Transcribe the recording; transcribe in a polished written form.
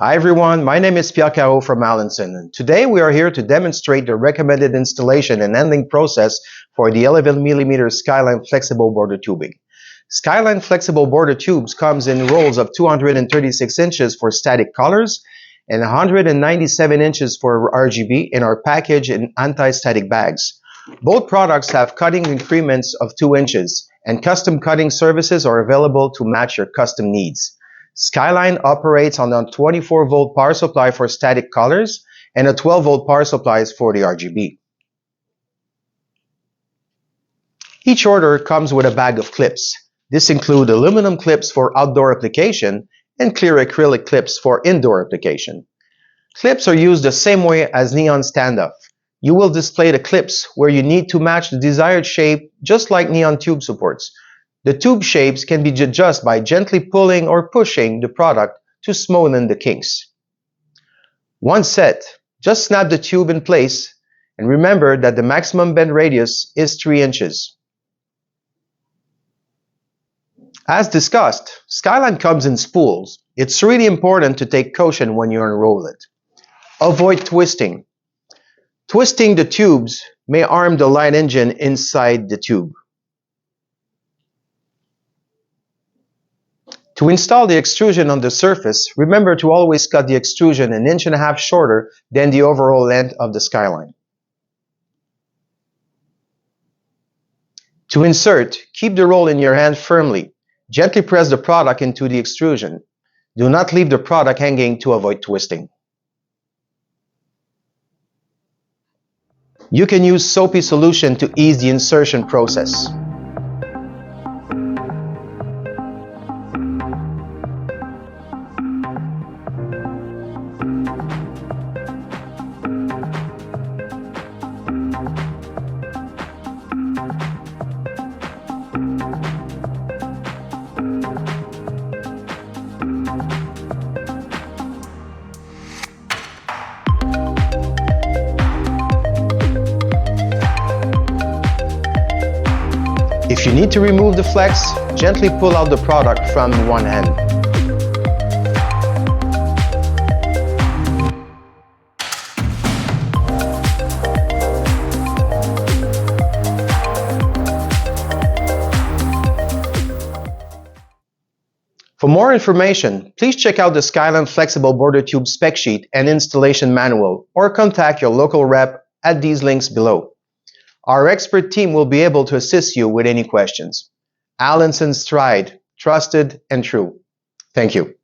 Hi everyone, my name is Pierre Caro from Allanson, and today we are here to demonstrate the recommended installation and handling process for the 11mm Skyline flexible border tubing. Skyline flexible border tubes comes in rolls of 236 inches for static colors and 197 inches for RGB and are packaged in anti-static bags. Both products have cutting increments of 2 inches, and custom cutting services are available to match your custom needs. Skyline operates on a 24-volt power supply for static colors and a 12-volt power supply for the RGB. Each order comes with a bag of clips. This includes aluminum clips for outdoor application and clear acrylic clips for indoor application. Clips are used the same way as neon standoff. You will display the clips where you need to match the desired shape, just like neon tube supports. The tube shapes can be adjusted by gently pulling or pushing the product to smoothen the kinks. Once set, just snap the tube in place and remember that the maximum bend radius is 3 inches. As discussed, Skyline comes in spools. It's really important to take caution when you unroll it. Avoid twisting. Twisting the tubes may harm the light engine inside the tube. To install the extrusion on the surface, remember to always cut the extrusion 1.5 inches shorter than the overall length of the Skyline. To insert, keep the roll in your hand firmly. Gently press the product into the extrusion. Do not leave the product hanging to avoid twisting. You can use soapy solution to ease the insertion process. If you need to remove the flex, gently pull out the product from one end. For more information, please check out the Skyline Flexible Border Tube spec sheet and installation manual, or contact your local rep at these links below. Our expert team will be able to assist you with any questions. Allanson's tried, trusted, and true. Thank you.